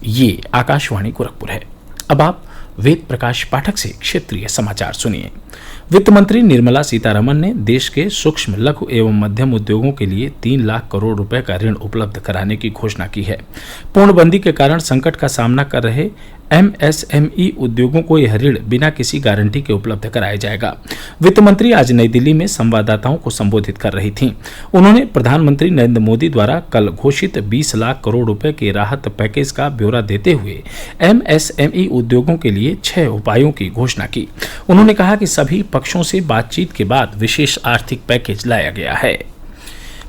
ये आकाशवाणी गोरखपुर है। अब आप वेद प्रकाश पाठक से क्षेत्रीय समाचार सुनिए। वित्त मंत्री निर्मला सीतारमन ने देश के सूक्ष्म लघु एवं मध्यम उद्योगों के लिए 3 लाख करोड़ रुपए का ऋण उपलब्ध कराने की घोषणा की है। पूर्णबंदी के कारण संकट का सामना कर रहे एमएसएमई उद्योगों को यह ऋण बिना किसी गारंटी के उपलब्ध कराया जाएगा। वित्त मंत्री आज नई दिल्ली में संवाददाताओं को संबोधित कर रही थीं। उन्होंने प्रधानमंत्री नरेंद्र मोदी द्वारा कल घोषित 20 लाख करोड़ रुपए के राहत पैकेज का ब्यौरा देते हुए एमएसएमई उद्योगों के लिए 6 उपायों की घोषणा की। उन्होंने कहा कि सभी पक्षों से बातचीत के बाद विशेष आर्थिक पैकेज लाया गया है।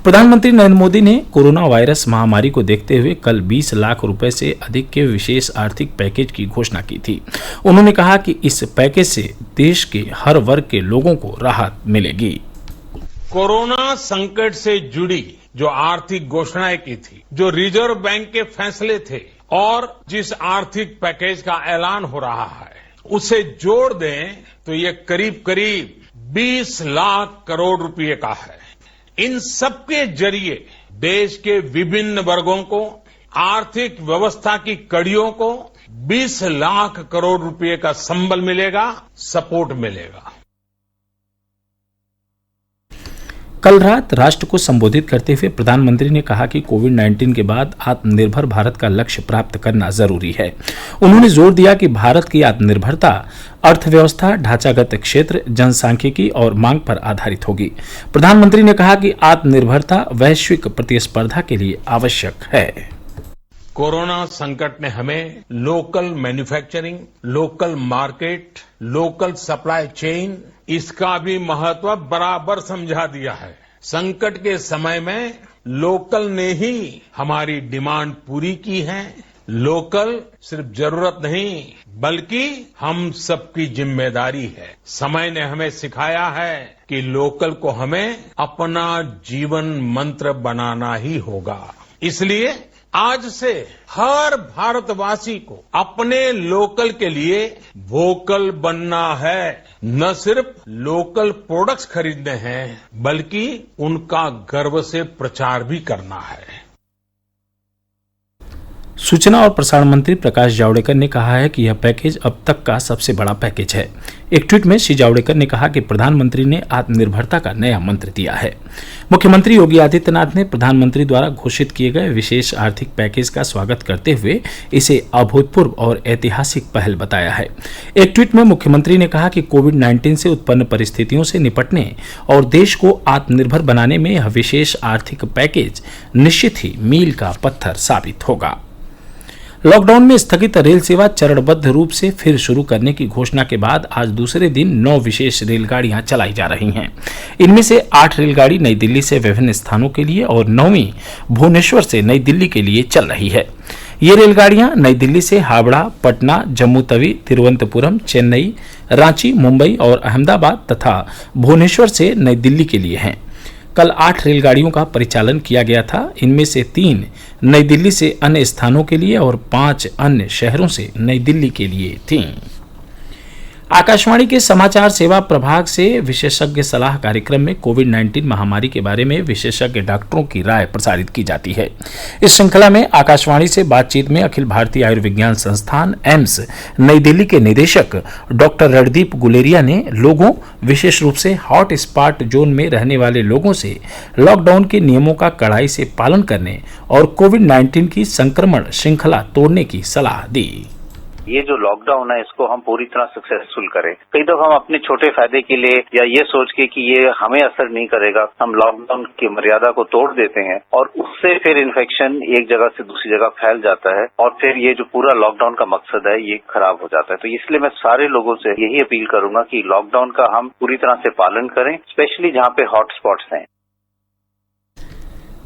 प्रधानमंत्री नरेंद्र मोदी ने कोरोना वायरस महामारी को देखते हुए कल 20 लाख रुपए से अधिक के विशेष आर्थिक पैकेज की घोषणा की थी। उन्होंने कहा कि इस पैकेज से देश के हर वर्ग के लोगों को राहत मिलेगी। कोरोना संकट से जुड़ी जो आर्थिक घोषणाएं की थी, जो रिजर्व बैंक के फैसले थे और जिस आर्थिक पैकेज का ऐलान हो रहा है, उसे जोड़ दें तो ये करीब करीब 20 लाख करोड़ रुपए का है। इन सबके जरिए देश के विभिन्न वर्गों को, आर्थिक व्यवस्था की कड़ियों को 20 लाख करोड़ रुपए का संबल मिलेगा, सपोर्ट मिलेगा। कल रात राष्ट्र को संबोधित करते हुए प्रधानमंत्री ने कहा कि कोविड-19 के बाद आत्मनिर्भर भारत का लक्ष्य प्राप्त करना जरूरी है। उन्होंने जोर दिया कि भारत की आत्मनिर्भरता अर्थव्यवस्था, ढांचागत क्षेत्र, जनसांख्यिकी और मांग पर आधारित होगी। प्रधानमंत्री ने कहा कि आत्मनिर्भरता वैश्विक प्रतिस्पर्धा के लिए आवश्यक है। कोरोना संकट ने हमें local manufacturing, local market, local supply chain, इसका भी महत्व बराबर समझा दिया है। संकट के समय में लोकल ने ही हमारी डिमांड पूरी की है। लोकल सिर्फ जरूरत नहीं, बल्कि हम सबकी जिम्मेदारी है। समय ने हमें सिखाया है कि लोकल को हमें अपना जीवन मंत्र बनाना ही होगा। इसलिए आज से हर भारतवासी को अपने लोकल के लिए वोकल बनना है। न सिर्फ लोकल प्रोडक्ट्स खरीदने हैं, बल्कि उनका गर्व से प्रचार भी करना है। सूचना और प्रसारण मंत्री प्रकाश जावड़ेकर ने कहा है कि यह पैकेज अब तक का सबसे बड़ा पैकेज है। एक ट्वीट में श्री जावड़ेकर ने कहा कि प्रधानमंत्री ने आत्मनिर्भरता का नया मंत्र दिया है। मुख्यमंत्री योगी आदित्यनाथ ने प्रधानमंत्री द्वारा घोषित किए गए विशेष आर्थिक पैकेज का स्वागत करते हुए इसे अभूतपूर्व और ऐतिहासिक पहल बताया है। एक ट्वीट में मुख्यमंत्री ने कहा कि कोविड-19 से उत्पन्न परिस्थितियों से निपटने और देश को आत्मनिर्भर बनाने में यह विशेष आर्थिक पैकेज निश्चित ही मील का पत्थर साबित होगा। लॉकडाउन में स्थगित रेल सेवा चरणबद्ध रूप से फिर शुरू करने की घोषणा के बाद आज दूसरे दिन 9 विशेष रेलगाड़ियां चलाई जा रही हैं। इनमें से 8 रेलगाड़ी नई दिल्ली से विभिन्न स्थानों के लिए और 9वीं भुवनेश्वर से नई दिल्ली के लिए चल रही है। ये रेलगाड़ियां नई दिल्ली से हावड़ा, पटना, जम्मू तवी, तिरुवनंतपुरम, चेन्नई, रांची, मुंबई और अहमदाबाद तथा भुवनेश्वर से नई दिल्ली के लिए हैं। कल 8 रेलगाड़ियों का परिचालन किया गया था। इनमें से 3 नई दिल्ली से अन्य स्थानों के लिए और 5 अन्य शहरों से नई दिल्ली के लिए थीं। आकाशवाणी के समाचार सेवा प्रभाग से विशेषज्ञ सलाह कार्यक्रम में कोविड-19 महामारी के बारे में विशेषज्ञ डॉक्टरों की राय प्रसारित की जाती है। इस श्रृंखला में आकाशवाणी से बातचीत में अखिल भारतीय आयुर्विज्ञान संस्थान एम्स नई दिल्ली के निदेशक डॉक्टर रणदीप गुलेरिया ने लोगों, विशेष रूप से हॉट स्पॉट जोन में रहने वाले लोगों से लॉकडाउन के नियमों का कड़ाई से पालन करने और कोविड-19 की संक्रमण श्रृंखला तोड़ने की सलाह दी। ये जो लॉकडाउन है इसको हम पूरी तरह सक्सेसफुल करें। कई दफा हम अपने छोटे फायदे के लिए या ये सोच के कि ये हमें असर नहीं करेगा, हम लॉकडाउन की मर्यादा को तोड़ देते हैं और उससे फिर इन्फेक्शन एक जगह से दूसरी जगह फैल जाता है और फिर ये जो पूरा लॉकडाउन का मकसद है ये खराब हो जाता है। तो इसलिए मैं सारे लोगों से यही अपील करूंगा कि लॉकडाउन का हम पूरी तरह से पालन करें, स्पेशली जहाँ पे हॉट स्पॉट्स हैं।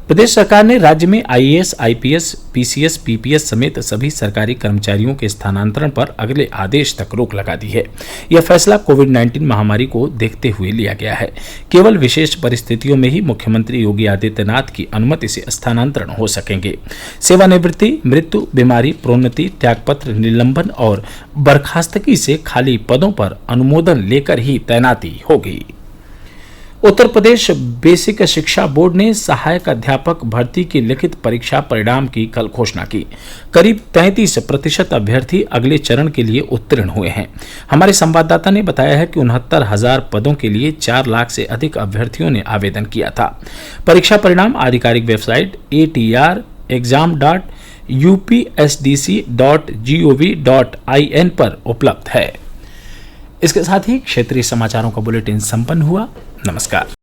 प्रदेश सरकार ने राज्य में आईएएस, आईपीएस, पीसीएस, पीपीएस समेत सभी सरकारी कर्मचारियों के स्थानांतरण पर अगले आदेश तक रोक लगा दी है। यह फैसला कोविड-19 महामारी को देखते हुए लिया गया है। केवल विशेष परिस्थितियों में ही मुख्यमंत्री योगी आदित्यनाथ की अनुमति से स्थानांतरण हो सकेंगे। सेवानिवृत्ति, मृत्यु, बीमारी, प्रोन्नति, त्यागपत्र, निलंबन और बर्खास्तगी से खाली पदों पर अनुमोदन लेकर ही तैनाती होगी। उत्तर प्रदेश बेसिक शिक्षा बोर्ड ने सहायक अध्यापक भर्ती की लिखित परीक्षा परिणाम की कल घोषणा की। करीब 33% अभ्यर्थी अगले चरण के लिए उत्तीर्ण हुए हैं। हमारे संवाददाता ने बताया है कि 69,000 पदों के लिए 4 लाख से अधिक अभ्यर्थियों ने आवेदन किया था। परीक्षा परिणाम आधिकारिक वेबसाइट atr.exam.upsdc.gov.in पर उपलब्ध है। इसके साथ ही क्षेत्रीय समाचारों का बुलेटिन संपन्न हुआ। नमस्कार।